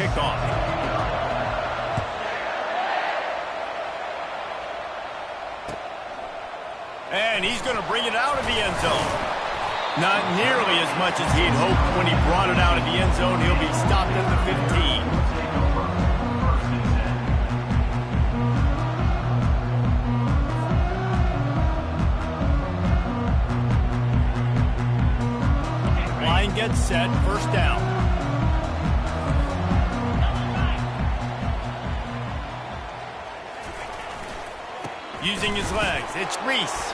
kickoff. And he's going to bring it out of the end zone. Not nearly as much as he'd hoped when he brought it out of the end zone. He'll be stopped at the 15. Line gets set, first down. Using his legs, it's Reese.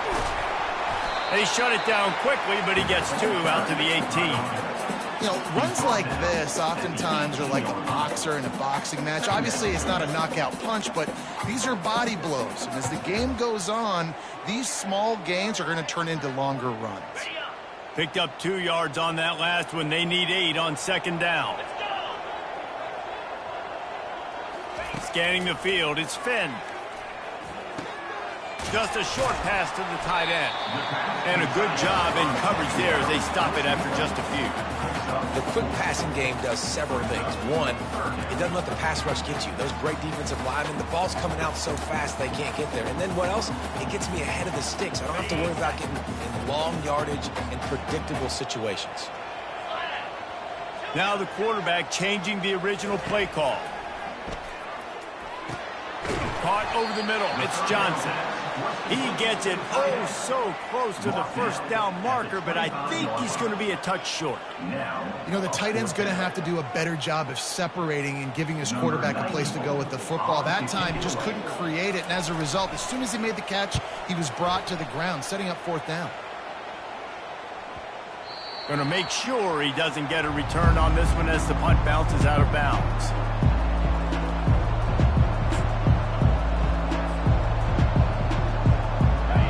They shut it down quickly, but he gets 2 out to the 18. You know, runs like this oftentimes are like a boxer in a boxing match. Obviously, it's not a knockout punch, but these are body blows. And as the game goes on, these small gains are going to turn into longer runs. Picked up 2 yards on that last one. They need 8 on second down. Scanning the field, it's Finn. Just a short pass to the tight end. And a good job in coverage there as they stop it after just a few. The quick passing game does several things. One, it doesn't let the pass rush get you. Those great defensive linemen, the ball's coming out so fast they can't get there. And then what else? It gets me ahead of the sticks. I don't have to worry about getting in long yardage and predictable situations. Now the quarterback changing the original play call. Caught over the middle. It's Johnson. He gets it oh so close to the first down marker, but I think he's going to be a touch short. You know, the tight end's going to have to do a better job of separating and giving his quarterback a place to go with the football. That time, he just couldn't create it, and as a result, as soon as he made the catch, he was brought to the ground, setting up fourth down. Going to make sure he doesn't get a return on this one as the punt bounces out of bounds.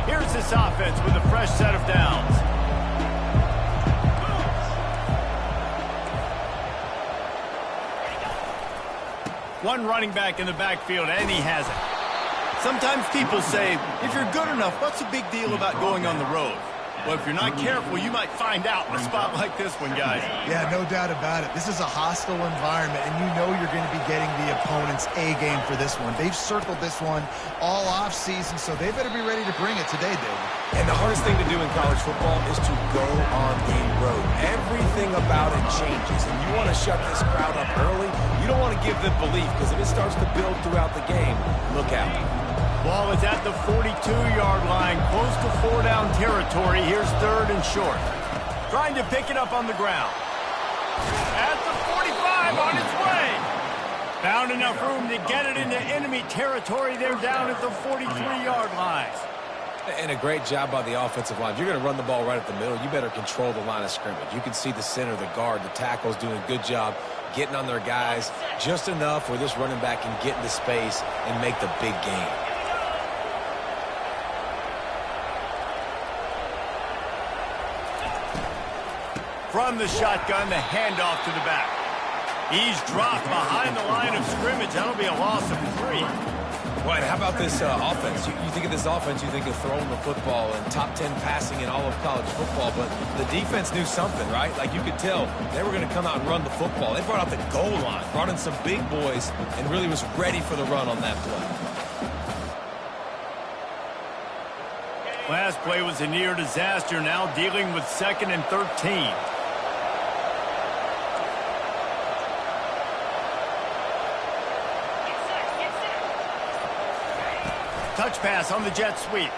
Here's this offense with a fresh set of downs. One running back in the backfield, and he has it. Sometimes people say, if you're good enough, what's the big deal about going on the road? Well, if you're not careful, you might find out in a spot like this one, guys. Yeah, no doubt about it. This is a hostile environment, and you know you're going to be getting the opponent's A game for this one. They've circled this one all offseason, so they better be ready to bring it today, David. And the hardest thing to do in college football is to go on the road. Everything about it changes, and you want to shut this crowd up early. You don't want to give them belief, because if it starts to build throughout the game, look out. Ball is at the 42-yard line, close to 4-down territory. Here's third and short. Trying to pick it up on the ground. At the 45, on its way. Found enough room to get it into enemy territory. They're down at the 43-yard line. And a great job by the offensive line. If you're going to run the ball right at the middle, you better control the line of scrimmage. You can see the center, the guard, the tackles doing a good job getting on their guys just enough where this running back can get into space and make the big game. From the shotgun, the handoff to the back. He's dropped behind the line of scrimmage. That'll be a loss of 3. Well, and how about this offense? You think of this offense, you think of throwing the football and top 10 passing in all of college football, but the defense knew something, right? Like you could tell they were going to come out and run the football. They brought out the goal line, brought in some big boys, and really was ready for the run on that play. Last play was a near disaster, now dealing with 2nd and 13. Touch pass on the jet sweep.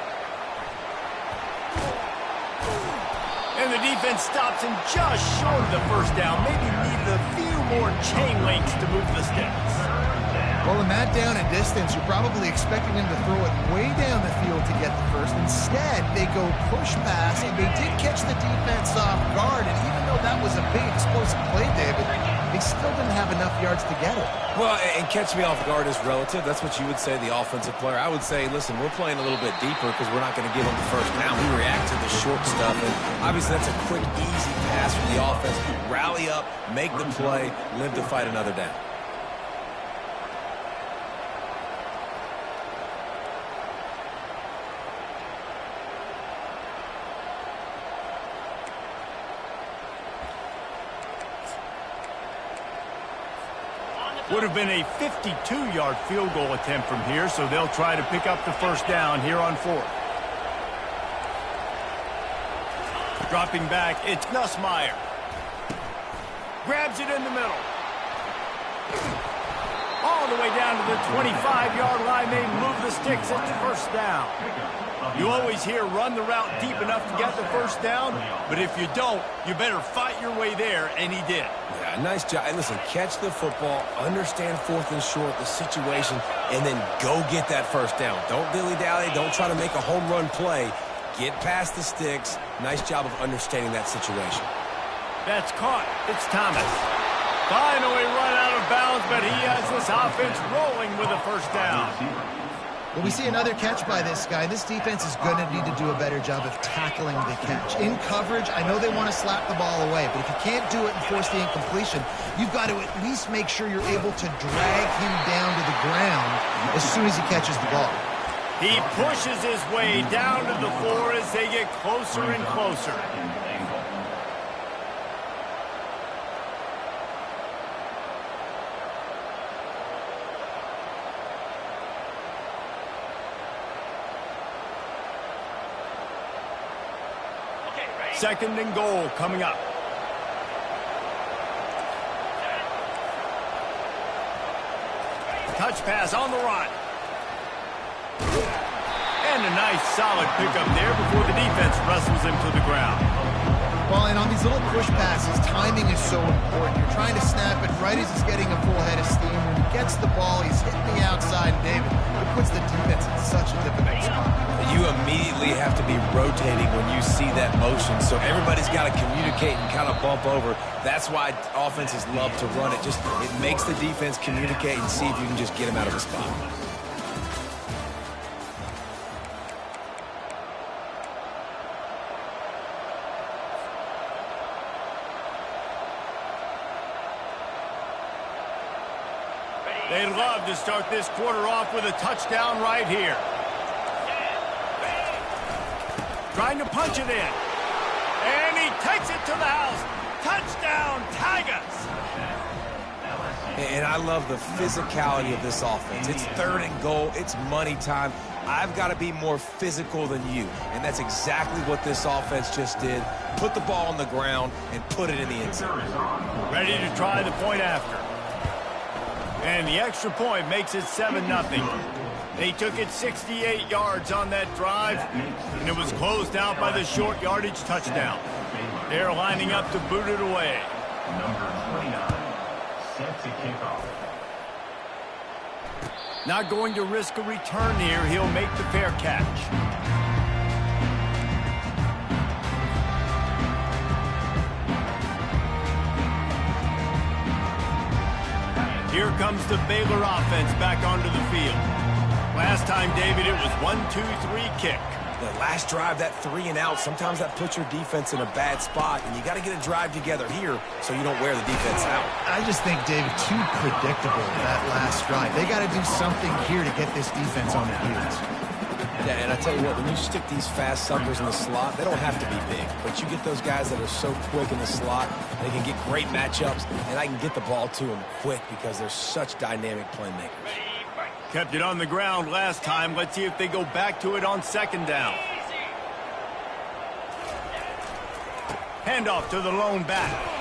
And the defense stops him just short of the first down. Maybe needed a few more chain links to move the sticks. Well, in that down and distance, you're probably expecting them to throw it way down the field to get the first. Instead, they go push pass, and they did catch the defense off guard. And even though that was a big explosive play, David, they still didn't have enough yards to get it. Well, and catch me off guard is relative. That's what you would say, the offensive player. I would say, listen, we're playing a little bit deeper because we're not going to give them the first down. We react to the short stuff, and obviously that's a quick, easy pass from the offense. Rally up, make the play, live to fight another down. Would have been a 52-yard field goal attempt from here, so they'll try to pick up the first down here on 4th. Dropping back, it's Nussmeier. Grabs it in the middle. All the way down to the 25-yard line. They move the sticks at the first down. You always hear run the route deep enough to get the first down, but if you don't, you better fight your way there, and he did. Yeah, nice job. And listen, catch the football, understand 4th and short, the situation, and then go get that first down. Don't dilly-dally. Don't try to make a home run play. Get past the sticks. Nice job of understanding that situation. That's caught. It's Thomas. Finally run out of bounds, but he has this offense rolling with a first down. Well, we see another catch by this guy. This defense is going to need to do a better job of tackling the catch. In coverage, I know they want to slap the ball away, but if you can't do it and force the incompletion, you've got to at least make sure you're able to drag him down to the ground as soon as he catches the ball. He pushes his way down to the floor as they get closer and closer. Second and goal coming up. Touch pass on the run. And a nice solid pickup there before the defense wrestles him to the ground. Well, and on these little push passes, timing is so important. You're trying to snap it right as he's getting a full head of steam. When he gets the ball, he's hitting the outside, and David, it puts the defense in such a difficult spot. You immediately have to be rotating when you see that motion, so everybody's got to communicate and kind of bump over. That's why offenses love to run it. It makes the defense communicate and see if you can just get him out of a spot. They'd love to start this quarter off with a touchdown right here. Trying to punch it in. And he takes it to the house. Touchdown, Tigers! And I love the physicality of this offense. It's 3rd and goal. It's money time. I've got to be more physical than you. And that's exactly what this offense just did. Put the ball on the ground and put it in the end zone. Ready to try the point after. And the extra point makes it 7-0. They took it 68 yards on that drive, and it was closed out by the short yardage touchdown. They're lining up to boot it away. Number 29, set to kick off. Not going to risk a return here. He'll make the fair catch. Here comes the Baylor offense back onto the field. Last time, David, it was 1-2-3 kick. The last drive, that 3 and out, sometimes that puts your defense in a bad spot, and you got to get a drive together here so you don't wear the defense out. I just think, David, too predictable that last drive. They got to do something here to get this defense on their heels. Yeah, and I tell you what, when you stick these fast suckers in the slot, they don't have to be big, but you get those guys that are so quick in the slot, they can get great matchups, and I can get the ball to them quick because they're such dynamic playmakers. Kept it on the ground last time. Let's see if they go back to it on 2nd down. Handoff to the lone back.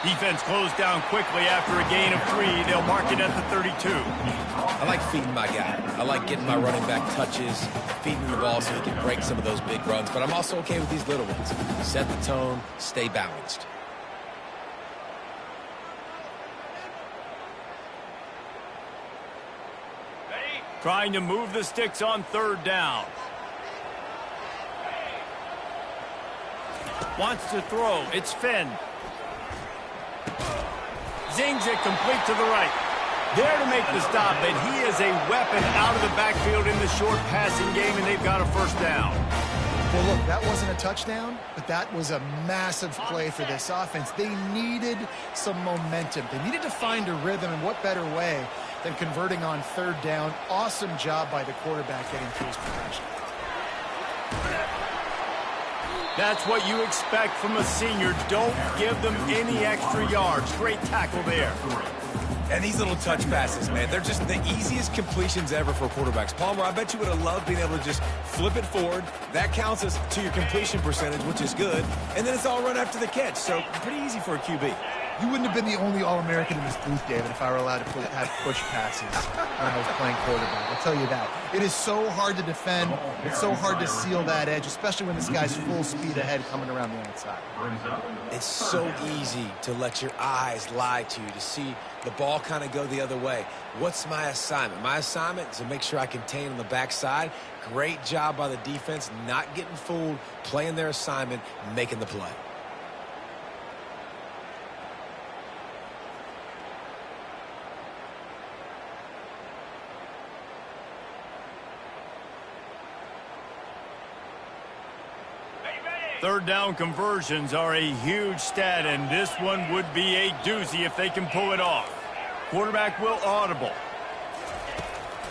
Defense closed down quickly after a gain of 3. They'll mark it at the 32. I like feeding my guy. I like getting my running back touches, feeding the ball so he can break some of those big runs, but I'm also okay with these little ones. Set the tone, stay balanced. Trying to move the sticks on 3rd down. Wants to throw. It's Finn. Zings it complete to the right. There to make the stop, but he is a weapon out of the backfield in the short passing game, and they've got a first down. Well, look, that wasn't a touchdown, but that was a massive play for this offense. They needed some momentum. They needed to find a rhythm, and what better way than converting on 3rd down. Awesome job by the quarterback getting through his progression. That's what you expect from a senior. Don't give them any extra yards. Great tackle there. And these little touch passes, man, they're just the easiest completions ever for quarterbacks. Palmer, I bet you would have loved being able to just flip it forward. That counts as to your completion percentage, which is good. And then it's all run after the catch, so pretty easy for a QB. You wouldn't have been the only All-American in this booth, David, if I were allowed to have push passes when I was playing quarterback. I'll tell you that. It is so hard to defend. It's so hard to seal that edge, especially when this guy's full speed ahead coming around the outside. It's so easy to let your eyes lie to you, to see the ball kind of go the other way. What's my assignment? My assignment is to make sure I contain on the backside. Great job by the defense, not getting fooled, playing their assignment, making the play. Third down conversions are a huge stat, and this one would be a doozy if they can pull it off. Quarterback will audible.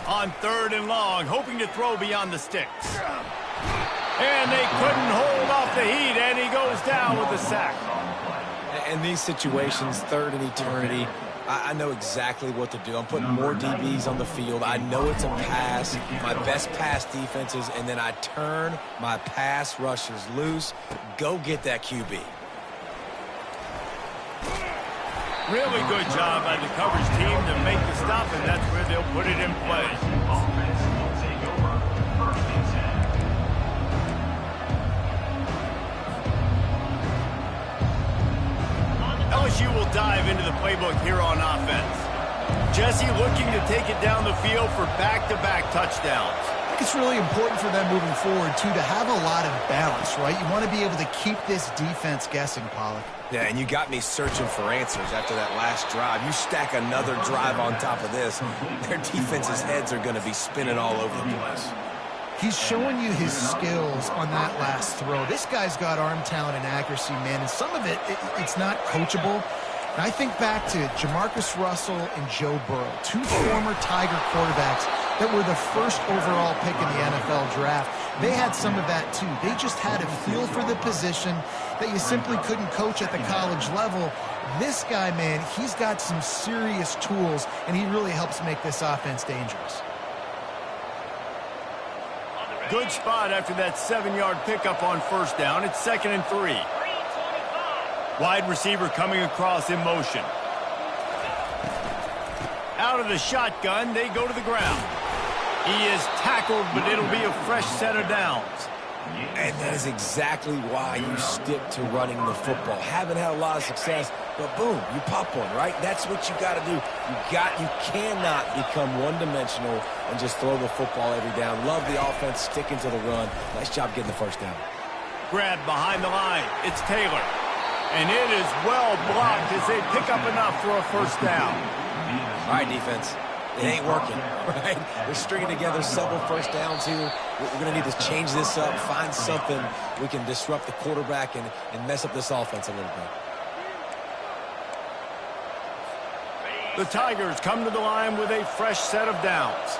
On third and long, hoping to throw beyond the sticks. And they couldn't hold off the heat, and he goes down with a sack. In these situations, third and eternity, I know exactly what to do. I'm putting more DBs on the field. I know it's a pass, my best pass defenses, and then I turn my pass rushers loose. Go get that QB. Really good job by the coverage team to make the stop, and that's where they'll put it in play. Offense will take over first and 10. LSU will dive into the playbook here on offense. Jesse looking to take it down the field for back-to-back touchdowns. I think it's really important for them moving forward, too, to have a lot of balance, right? You want to be able to keep this defense guessing, Pollack. Yeah, and you got me searching for answers after that last drive. You stack another drive on top of this, their defense's heads are going to be spinning all over the place. He's showing you his skills on that last throw. This guy's got arm talent and accuracy, man, and some of it's not coachable. And I think back to Jamarcus Russell and Joe Burrow, two former Tiger quarterbacks that were the first overall pick in the NFL draft. They had some of that, too. They just had a feel for the position that you simply couldn't coach at the college level. This guy, man, he's got some serious tools, and he really helps make this offense dangerous. Good spot after that 7-yard pickup on first down. It's 2nd and 3. Wide receiver coming across in motion. Out of the shotgun, they go to the ground. He is tackled, but it'll be a fresh set of downs. And that is exactly why you stick to running the football. Haven't had a lot of success, but boom, you pop one, right? That's what you got to do. You cannot become one-dimensional and just throw the football every down. Love the offense sticking to the run. Nice job getting the first down. Grab behind the line. It's Taylor. And it is well blocked as they pick up enough for a first down. All right, defense. It ain't working, right? We're stringing together several first downs here. We're going to need to change this up, find something we can disrupt the quarterback and mess up this offense a little bit. The Tigers come to the line with a fresh set of downs.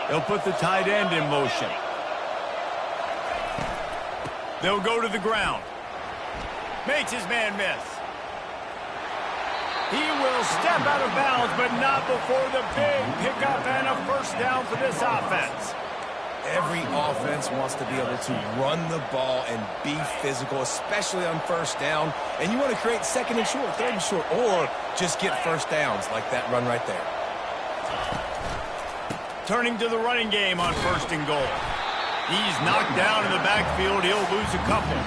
They'll put the tight end in motion. They'll go to the ground. Makes his man miss. He will step out of bounds, but not before the big pickup and a first down for this offense. Every offense wants to be able to run the ball and be physical, especially on first down. And you want to create 2nd and short, 3rd and short, or just get first downs like that run right there. Turning to the running game on 1st and goal. He's knocked down in the backfield. He'll lose a couple.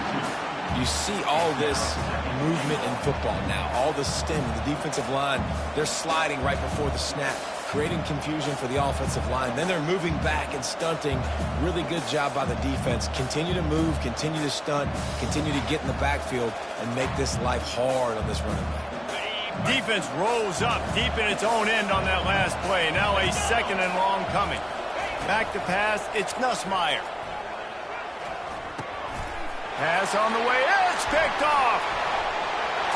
You see all this movement in football now. All the stem, the defensive line, they're sliding right before the snap, creating confusion for the offensive line. Then they're moving back and stunting. Really good job by the defense. Continue to move, continue to stunt, continue to get in the backfield and make this life hard on this running back. Defense rolls up deep in its own end on that last play. Now a 2nd and long coming. Back to pass, it's Nussmeier. Pass on the way, it's picked off.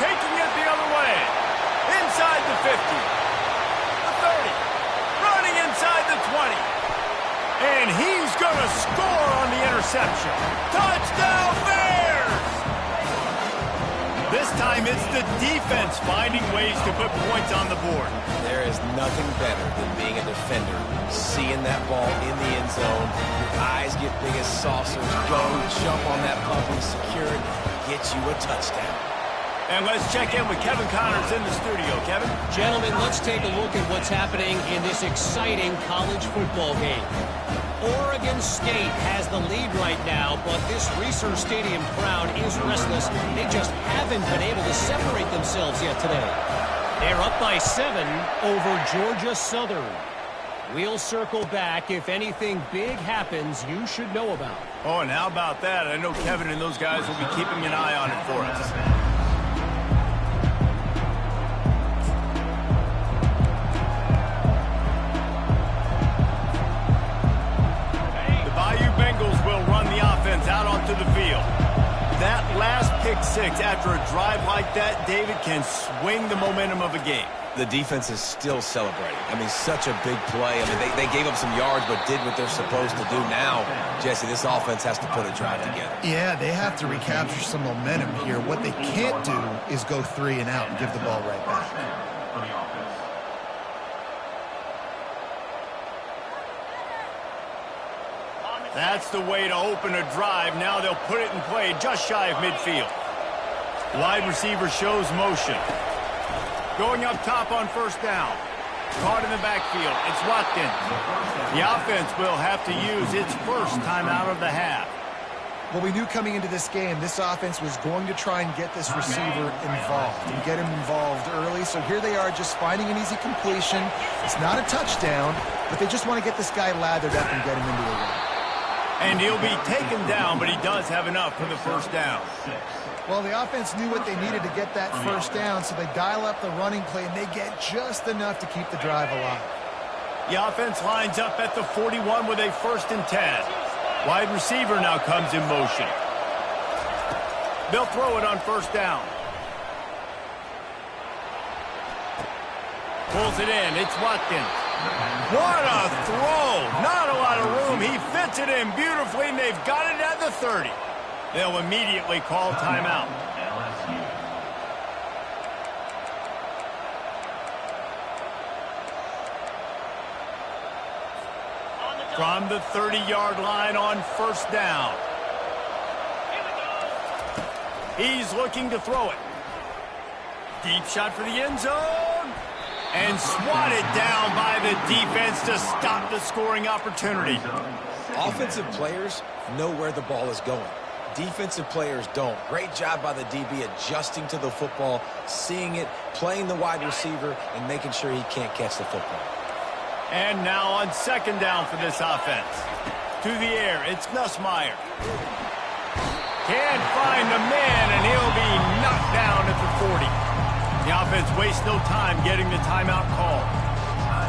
Taking it the other way. Inside the 50. The 30. Running inside the 20. And he's going to score on the interception. Touchdown Bears! This time it's the defense finding ways to put points on the board. There is nothing better than being a defender, seeing that ball in the end zone, your eyes get big as saucers, go, jump on that puppy, secure it, get you a touchdown. And let's check in with Kevin Connors in the studio. Kevin? Gentlemen, let's take a look at what's happening in this exciting college football game. Oregon State has the lead right now, but this Reser Stadium crowd is restless. They just haven't been able to separate themselves yet today. They're up by 7 over Georgia Southern. We'll circle back. If anything big happens, you should know about. Oh, and how about that? I know Kevin and those guys will be keeping an eye on it for us. Will run the offense out onto the field. That last pick six after a drive like that, David, can swing the momentum of a game. The defense is still celebrating. I mean, such a big play. I mean, they gave up some yards but did what they're supposed to do. Now, Jesse, this offense has to put a drive together. Yeah, they have to recapture some momentum here. What they can't do is go 3 and out and give the ball right back. That's the way to open a drive. Now they'll put it in play just shy of midfield. Wide receiver shows motion. Going up top on first down. Caught in the backfield. It's Watkins. The offense will have to use its first timeout of the half. Well, we knew coming into this game, this offense was going to try and get this receiver involved and get him involved early. So here they are just finding an easy completion. It's not a touchdown, but they just want to get this guy lathered up and get him into a run. And he'll be taken down, but he does have enough for the first down. Well, the offense knew what they needed to get that first down, so they dial up the running play, and they get just enough to keep the drive alive. The offense lines up at the 41 with a 1st and 10. Wide receiver now comes in motion. They'll throw it on first down. Pulls it in. It's Watkins. What a throw! Not a lot of room. He fits it in beautifully, and they've got it at the 30. They'll immediately call timeout. From the 30-yard line on first down. He's looking to throw it. Deep shot for the end zone. And swatted down by the defense to stop the scoring opportunity. Offensive players know where the ball is going. Defensive players don't. Great job by the DB adjusting to the football, seeing it, playing the wide receiver, and making sure he can't catch the football. And now on second down for this offense. To the air, it's Nussmeier. Can't find the man, and he'll be knocked down at the 40. The offense wastes no time getting the timeout call.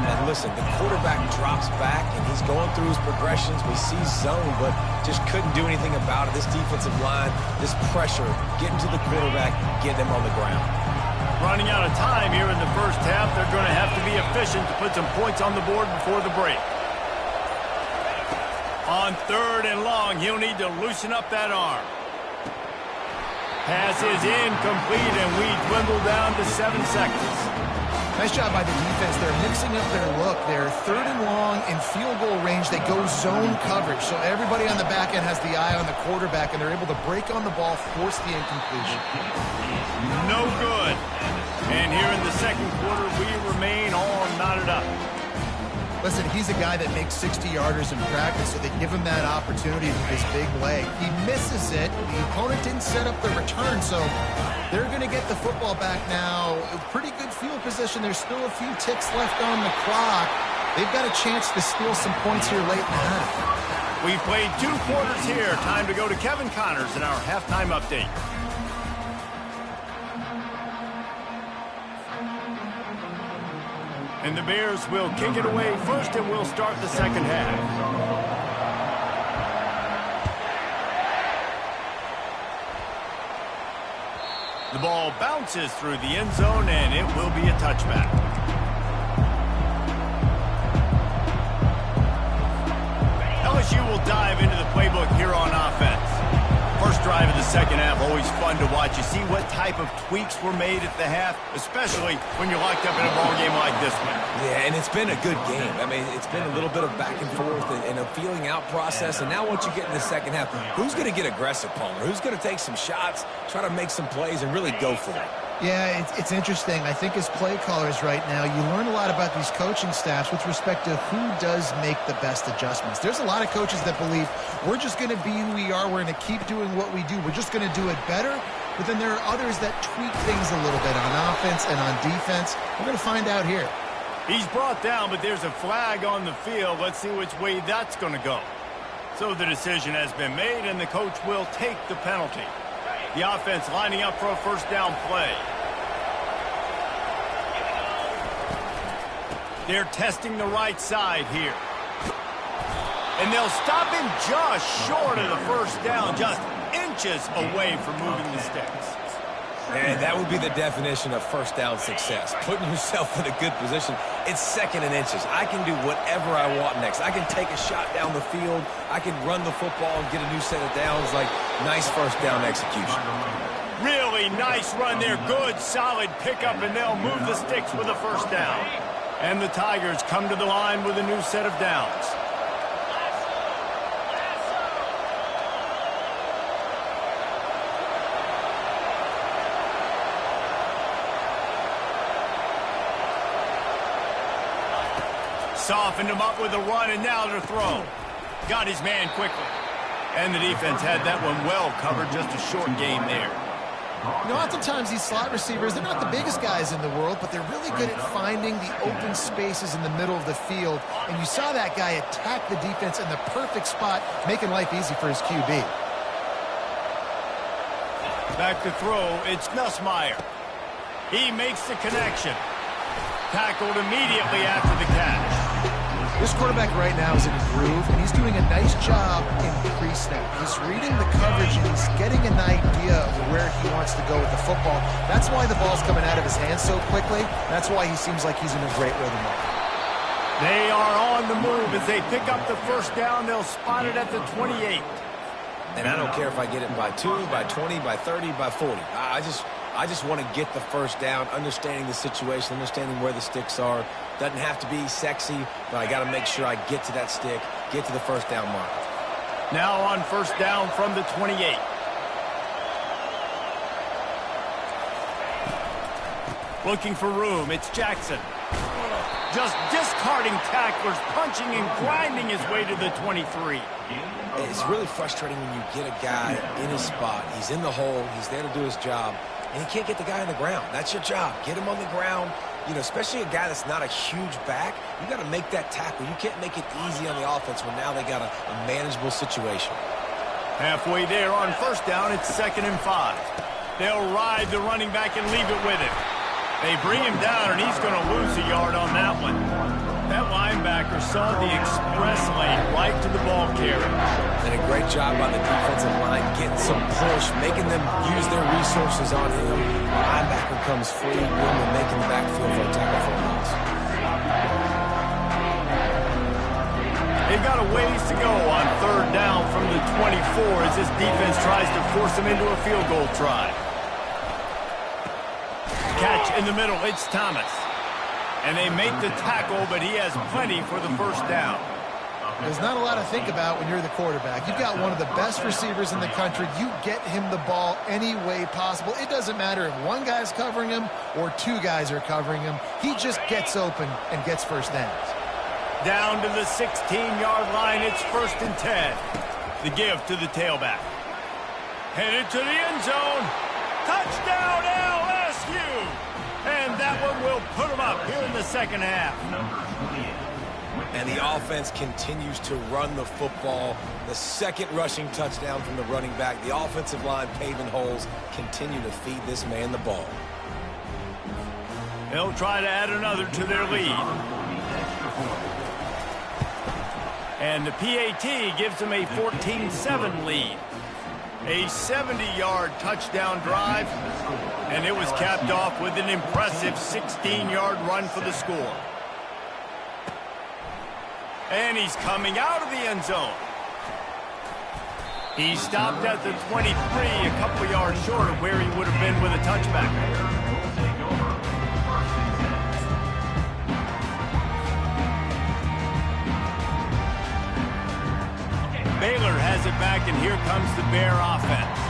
And listen, the quarterback drops back, and he's going through his progressions. We see zone, but just couldn't do anything about it. This defensive line, this pressure, getting to the quarterback, getting him on the ground. Running out of time here in the first half. They're going to have to be efficient to put some points on the board before the break. On 3rd and long, he'll need to loosen up that arm. Pass is incomplete, and we dwindle down to 7 seconds. Nice job by the defense. They're mixing up their look. They're 3rd and long in field goal range. They go zone coverage, so everybody on the back end has the eye on the quarterback, and they're able to break on the ball, force the incompletion. No good. And here in the second quarter, we remain all knotted up. Listen, he's a guy that makes 60-yarders in practice, so they give him that opportunity with his big leg. He misses it. The opponent didn't set up the return, so they're going to get the football back now. Pretty good field position. There's still a few ticks left on the clock. They've got a chance to steal some points here late in the half. We've played 2 quarters here. Time to go to Kevin Connors in our halftime update. And the Bears will kick it away first, and we'll start the second half. The ball bounces through the end zone, and it will be a touchback. LSU will dive into the playbook here on offense. First drive of the second half, always fun to watch. You see what type of tweaks were made at the half, especially when you're locked up in a ball game like this one. Yeah, and it's been a good game. I mean, it's been a little bit of back and forth and a feeling out process. And now once you get in the second half, who's going to get aggressive, Palmer? Who's going to take some shots, try to make some plays, and really go for it? Yeah, it's interesting. I think as play callers right now, you learn a lot about these coaching staffs with respect to who does make the best adjustments. There's a lot of coaches that believe we're just going to be who we are. We're going to keep doing what we do. We're just going to do it better. But then there are others that tweak things a little bit on offense and on defense. We're going to find out here. He's brought down, but there's a flag on the field. Let's see which way that's going to go. So the decision has been made, and the coach will take the penalty. The offense lining up for a first down play. They're testing the right side here. And they'll stop him just short of the first down, just inches away from moving the sticks. And that would be the definition of first down success. Putting yourself in a good position. It's second and inches. I can do whatever I want next. I can take a shot down the field. I can run the football and get a new set of downs. Like, nice first down execution. Really nice run there. Good, solid pickup, and they'll move the sticks with a first down. And the Tigers come to the line with a new set of downs. Softened him up with a run, and now to throw. Got his man quickly. And the defense had that one well covered. Just a short game there. You know, oftentimes these slot receivers, they're not the biggest guys in the world, but they're really good at finding the open spaces in the middle of the field. And you saw that guy attack the defense in the perfect spot, making life easy for his QB. Back to throw, it's Nussmeier. He makes the connection. Tackled immediately after the catch. This quarterback right now is in a groove, and he's doing a nice job in pre-snap. He's reading the coverage, and he's getting an idea of where he wants to go with the football. That's why the ball's coming out of his hands so quickly. That's why he seems like he's in a great rhythm. They are on the move as they pick up the first down. They'll spot it at the 28. And I don't care if I get it by 2, by 20, by 30, by 40. I just want to get the first down, understanding the situation, understanding where the sticks are. Doesn't have to be sexy, but I got to make sure I get to that stick, get to the first down mark. Now on first down from the 28. Looking for room, it's Jackson. Just discarding tacklers, punching and grinding his way to the 23. It's really frustrating when you get a guy in his spot. He's in the hole. He's there to do his job. And you can't get the guy on the ground. That's your job. Get him on the ground. You know, especially a guy that's not a huge back. You got to make that tackle. You can't make it easy on the offense when now they got a manageable situation. Halfway there on first down, it's 2nd and 5. They'll ride the running back and leave it with him. They bring him down, and he's going to lose a yard on that one. That linebacker saw the express lane right to the ball carrier. And a great job on the defensive line getting some push, making them use their resources on him. The linebacker comes free, and making the backfield for a tackle for a loss. They've got a ways to go on third down from the 24 as this defense tries to force them into a field goal try. Catch in the middle, it's Thomas. And they make the tackle, but he has plenty for the first down. There's not a lot to think about when you're the quarterback. You've got one of the best receivers in the country. You get him the ball any way possible. It doesn't matter if one guy's covering him or 2 guys are covering him. He just gets open and gets first downs. Down to the 16-yard line, it's 1st and 10. The give to the tailback. Headed to the end zone. Touchdown, LSU! And that one will put them up here in the second half. And the offense continues to run the football. The second rushing touchdown from the running back. The offensive line paving holes continue to feed this man the ball. They'll try to add another to their lead. And the PAT gives them a 14-7 lead. A 70-yard touchdown drive, and it was capped off with an impressive 16-yard run for the score. And he's coming out of the end zone. He stopped at the 23, a couple yards short of where he would have been with a touchback. Baylor has it back, and here comes the Bear offense.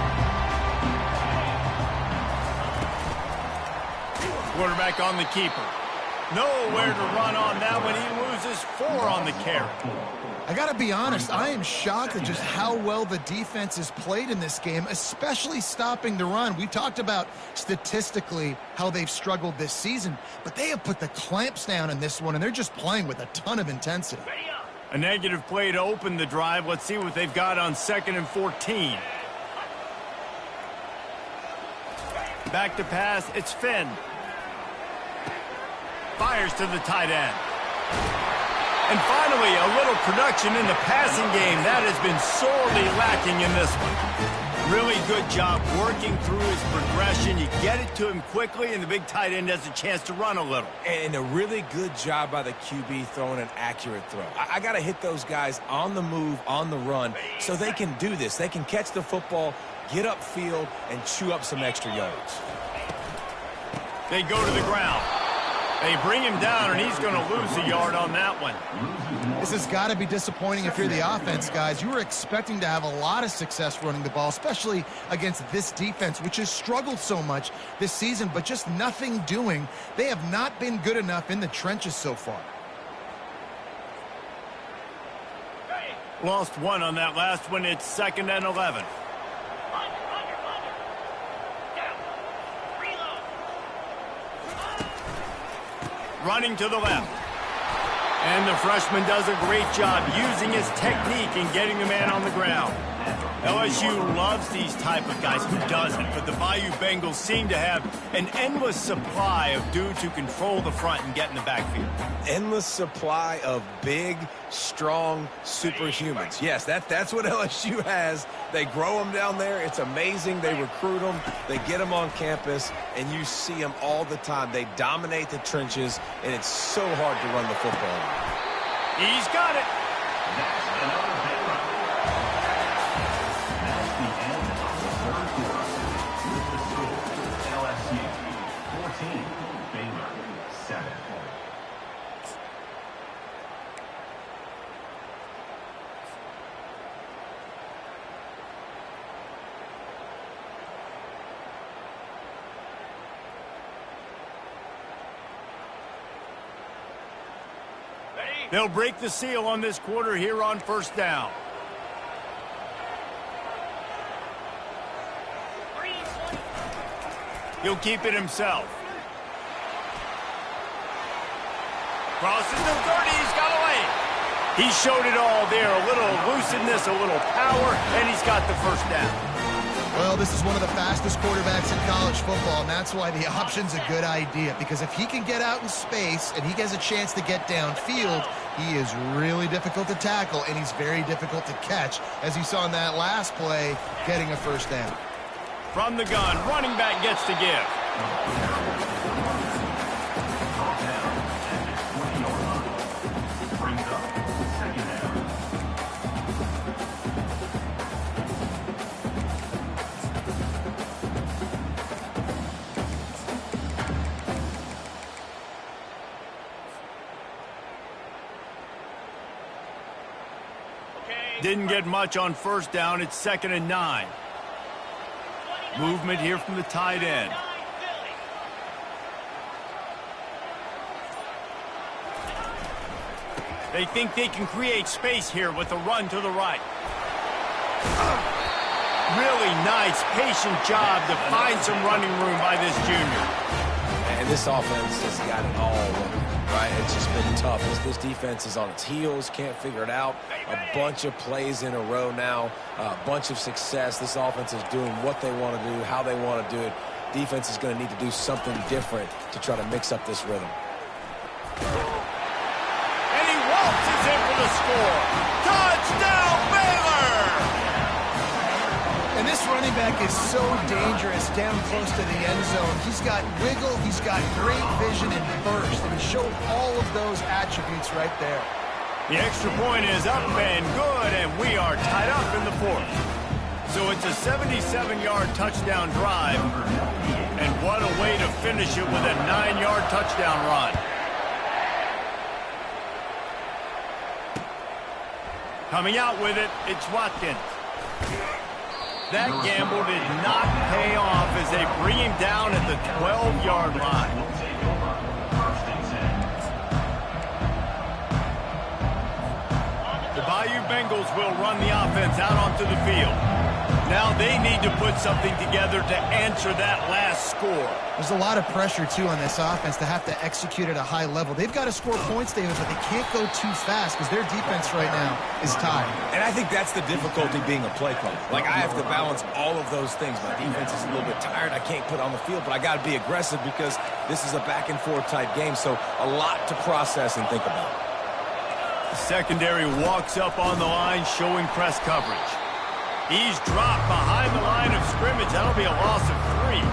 Quarterback on the keeper. Nowhere to run on that one. He loses 4 on the carry. I got to be honest, I am shocked at just how well the defense has played in this game, especially stopping the run. We talked about statistically how they've struggled this season, but they have put the clamps down in this one, and they're just playing with a ton of intensity. A negative play to open the drive. Let's see what they've got on 2nd and 14. Back to pass. It's Finn. Fires to the tight end. And finally, a little production in the passing game. That has been sorely lacking in this one. Really good job working through his progression. You get it to him quickly, and the big tight end has a chance to run a little. And a really good job by the QB throwing an accurate throw. I got to hit those guys on the move, on the run, so they can do this. They can catch the football, get upfield, and chew up some extra yards. They go to the ground. They bring him down, and he's going to lose a yard on that one. This has got to be disappointing if you're the offense, guys. You were expecting to have a lot of success running the ball, especially against this defense, which has struggled so much this season, but just nothing doing. They have not been good enough in the trenches so far. Lost 1 on that last one. It's 2nd and 11. Running to the left. And the freshman does a great job using his technique and getting the man on the ground. LSU loves these type of guys. Who doesn't? But the Bayou Bengals seem to have an endless supply of dudes who control the front and get in the backfield. Endless supply of big, strong superhumans. Yes, that's what LSU has. They grow them down there. It's amazing. They recruit them. They get them on campus, and you see them all the time. They dominate the trenches, and it's so hard to run the football. He's got it. LSU 14, Baylor 7. They'll break the seal on this quarter here on 1st down. He'll keep it himself. Crosses the 30. He's got away. He showed it all there. A little elusiveness, a little power, and he's got the 1st down. Well, this is one of the fastest quarterbacks in college football, and that's why the option's a good idea, because if he can get out in space and he gets a chance to get downfield, he is really difficult to tackle, and he's very difficult to catch, as you saw in that last play, getting a 1st down. From the gun, running back gets to give. Brings up 2nd down. Didn't get much on 1st down. It's 2nd and 9. Movement here from the tight end. They think they can create space here with a run to the right. Really nice, patient job to find some running room by this junior. And this offense has got it all working, right? It's just been tough. This defense is on its heels, can't figure it out. A bunch of plays in a row now, a bunch of success. This offense is doing what they want to do, how they want to do it. Defense is going to need to do something different to try to mix up this rhythm. And he waltzes in for the score. Touchdown, Baylor! And this running back is so dangerous down close to the end zone. He's got wiggle, he's got great vision and burst, and he showed all of those attributes right there. The extra point is up and good, and we are tied up in the 4th. So it's a 77-yard touchdown drive. And what a way to finish it with a 9-yard touchdown run. Coming out with it, it's Watkins. That gamble did not pay off as they bring him down at the 12-yard line. The Bayou Bengals will run the offense out onto the field. Now they need to put something together to answer that last score. There's a lot of pressure, too, on this offense to have to execute at a high level. They've got to score points, David, but they can't go too fast because their defense right now is tired. And I think that's the difficulty being a play caller. Like, I have to balance all of those things. My defense is a little bit tired. I can't put on the field, but I got to be aggressive because this is a back-and-forth type game, so a lot to process and think about. The secondary walks up on the line, showing press coverage. He's dropped behind the line of scrimmage. That'll be a loss of 3.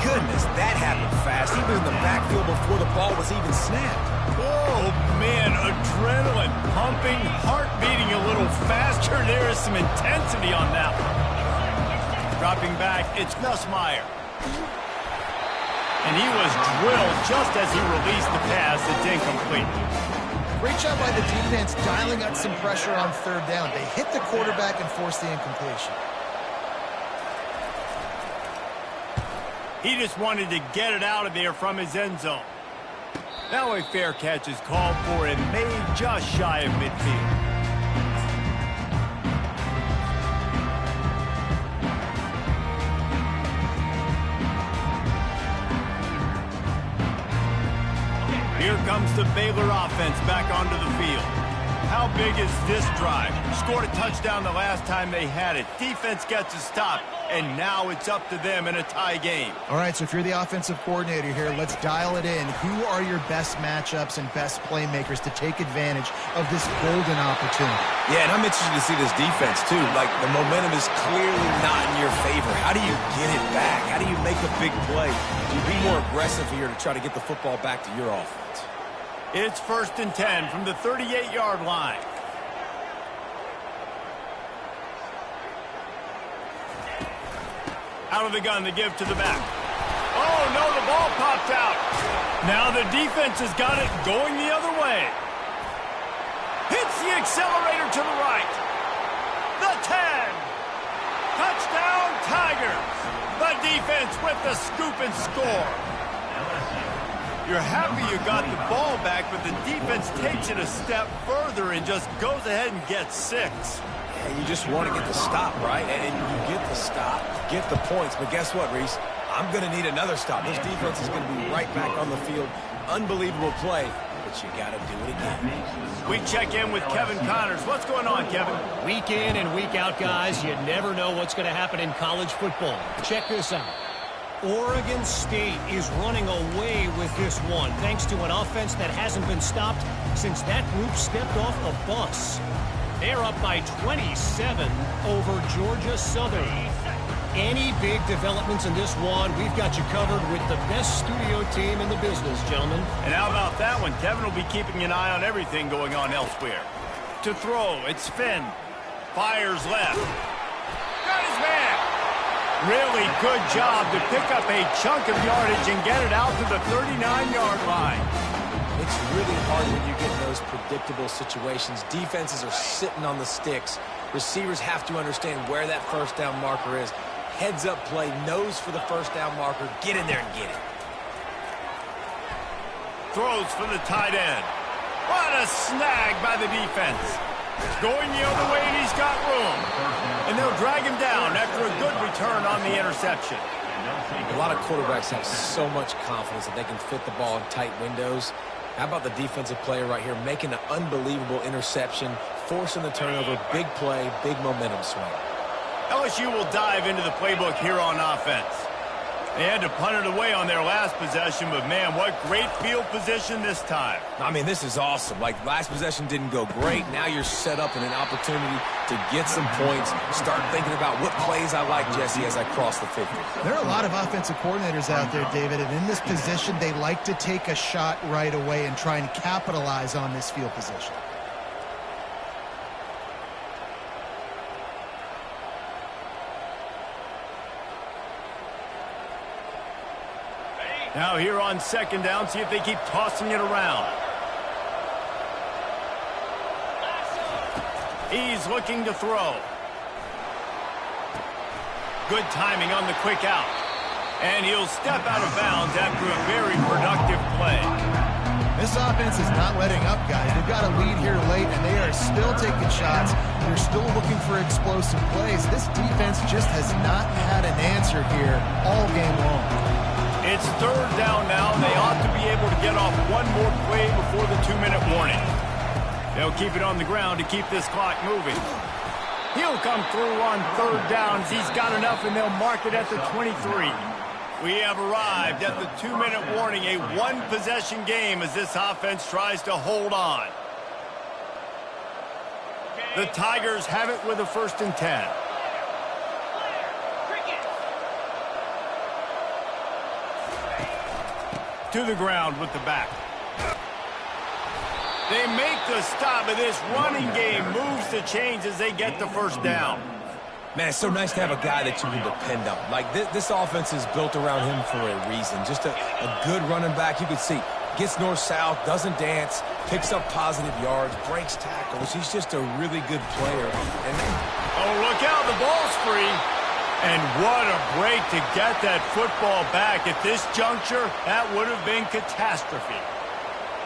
Goodness, that happened fast. He was in the backfield before the ball was even snapped. Oh, man, adrenaline pumping, heart beating a little faster. There is some intensity on that one. Dropping back, it's Nussmeier. And he was drilled just as he released the pass. It's incomplete. Great job by the defense dialing out some pressure on third down. They hit the quarterback and forced the incompletion. He just wanted to get it out of there from his end zone. Now a fair catch is called for and made just shy of midfield. Here comes the Baylor offense back onto the field. How big is this drive? Scored a touchdown the last time they had it. Defense gets a stop, and now it's up to them in a tie game. All right, so if you're the offensive coordinator here, let's dial it in. Who are your best matchups and best playmakers to take advantage of this golden opportunity? Yeah, and I'm interested to see this defense, too. Like, the momentum is clearly not in your favor. How do you get it back? How do you make a big play? Do you be more aggressive here to try to get the football back to your offense? It's 1st and 10 from the 38-yard line. Out of the gun, the give to the back. Oh, no, the ball popped out. Now the defense has got it going the other way. Hits the accelerator to the right. The 10. Touchdown, Tigers. The defense with the scoop and score. You're happy you got the ball back, but the defense takes it a step further and just goes ahead and gets 6. Yeah, you just want to get the stop, right? And you get the stop, get the points. But guess what, Reese? I'm going to need another stop. This defense is going to be right back on the field. Unbelievable play, but you got to do it again. We check in with Kevin Connors. What's going on, Kevin? Week in and week out, guys, you never know what's going to happen in college football. Check this out. Oregon State is running away with this one, thanks to an offense that hasn't been stopped since that group stepped off the bus. They're up by 27 over Georgia Southern. Any big developments in this one, we've got you covered with the best studio team in the business, gentlemen. And how about that one? Kevin will be keeping an eye on everything going on elsewhere. To throw, it's Finn. Fires left. Got his man. Really good job to pick up a chunk of yardage and get it out to the 39-yard line. It's really hard when you get in those predictable situations. Defenses are sitting on the sticks. Receivers have to understand where that first down marker is. Heads up play, nose for the first down marker. Get in there and get it. Throws for the tight end. What a snag by the defense. Going the other way, and he's got room. And they'll drag him down after a good return on the interception. A lot of quarterbacks have so much confidence that they can fit the ball in tight windows. How about the defensive player right here making an unbelievable interception, forcing the turnover, big play, big momentum swing. LSU will dive into the playbook here on offense. They had to punt it away on their last possession, but man, what great field position this time. I mean, this is awesome. Like, last possession didn't go great. Now you're set up in an opportunity to get some points. Start thinking about what plays I like, Jesse, as I cross the 50. There are a lot of offensive coordinators out there, David, and in this position, they like to take a shot right away and try and capitalize on this field position. Now here on second down, see if they keep tossing it around. He's looking to throw. Good timing on the quick out. And he'll step out of bounds after a very productive play. This offense is not letting up, guys. They've got a lead here late, and they are still taking shots. They're still looking for explosive plays. This defense just has not had an answer here all game long. It's third down now, and they ought to be able to get off one more play before the 2-minute warning. They'll keep it on the ground to keep this clock moving. He'll come through on third downs. He's got enough, and they'll mark it at the 23. We have arrived at the 2-minute warning, a one-possession game as this offense tries to hold on. The Tigers have it with a 1st and 10. To the ground with the back. They make the stop, and this running game moves the chains as they get the 1st down. Man, it's so nice to have a guy that you can depend on. Like, this offense is built around him for a reason. Just a good running back. You can see, gets north-south, doesn't dance, picks up positive yards, breaks tackles. He's just a really good player. And oh, look out, the ball's free. And what a break to get that football back. At this juncture, that would have been catastrophe.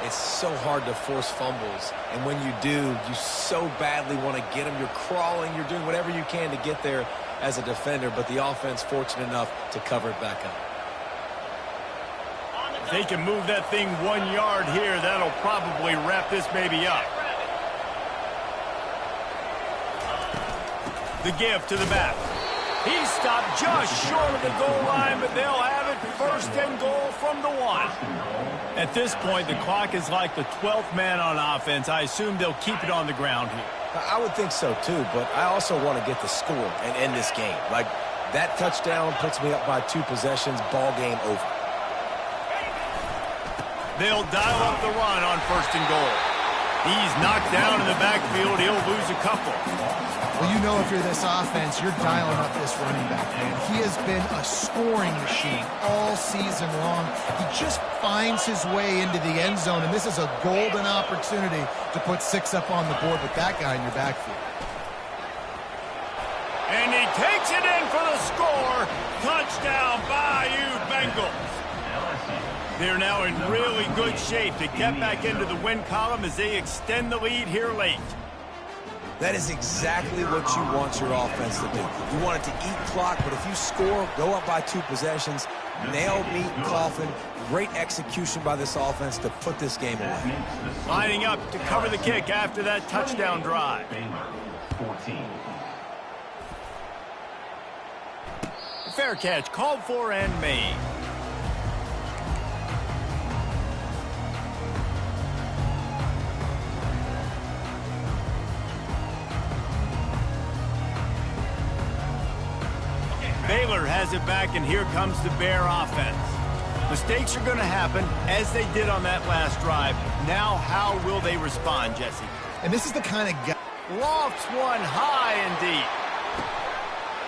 It's so hard to force fumbles, and when you do, you so badly want to get them. You're crawling, you're doing whatever you can to get there as a defender, but the offense fortunate enough to cover it back up. If they can move that thing 1 yard here, that'll probably wrap this baby up. The give to the back. He stopped just short of the goal line, but they'll have it 1st and goal from the 1. At this point, the clock is like the 12th man on offense. I assume they'll keep it on the ground here. I would think so, too, but I also want to get the score and end this game. Like, that touchdown puts me up by 2 possessions, ball game over. They'll dial up the run on 1st and goal. He's knocked down in the backfield. He'll lose a couple. Well, you know if you're this offense, you're dialing up this running back, man. He has been a scoring machine all season long. He just finds his way into the end zone, and this is a golden opportunity to put 6 up on the board with that guy in your backfield. And he takes it in for the score. Touchdown, Bayou Bengals. They're now in really good shape to get back into the win column as they extend the lead here late. That is exactly what you want your offense to do. You want it to eat clock, but if you score, go up by 2 possessions, nail, meet, coffin. Great execution by this offense to put this game away. Lining up to cover the kick after that touchdown drive. Baylor, 14. Fair catch, called for and made. Baylor has it back, and here comes the Bear offense. Mistakes are going to happen, as they did on that last drive. Now, how will they respond, Jesse? And this is the kind of guy. Lofts one high and deep.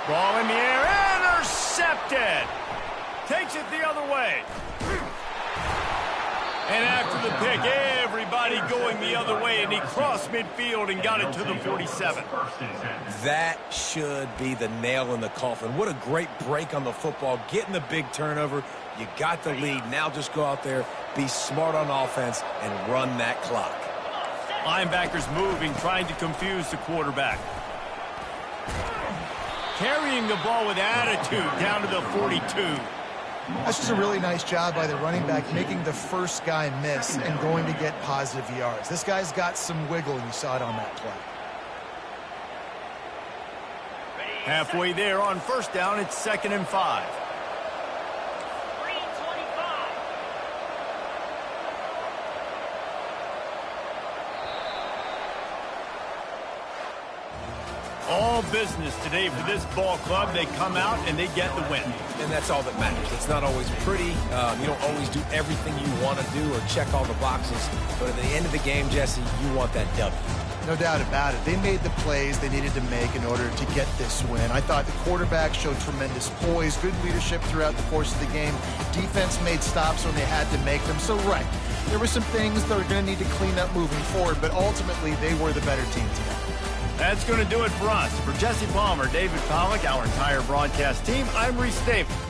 Ball in the air, intercepted. Takes it the other way. And after the pick, everybody going the other way, and he crossed midfield and got it to the 47. That should be the nail in the coffin. What a great break on the football, getting the big turnover. You got the lead. Now just go out there, be smart on offense, and run that clock. Linebackers moving, trying to confuse the quarterback. Carrying the ball with attitude down to the 42. That's just a really nice job by the running back, making the first guy miss and going to get positive yards. This guy's got some wiggle, and you saw it on that play. Halfway there on 1st down, it's 2nd and 5. All business today for this ball club. They come out and they get the win. And that's all that matters. It's not always pretty. You don't always do everything you want to do or check all the boxes. But at the end of the game, Jesse, you want that W. No doubt about it. They made the plays they needed to make in order to get this win. I thought the quarterback showed tremendous poise, good leadership throughout the course of the game. Defense made stops when they had to make them. So, right, there were some things that are going to need to clean up moving forward, but ultimately they were the better team today. That's going to do it for us. For Jesse Palmer, David Pollack, our entire broadcast team, I'm Reese Davis.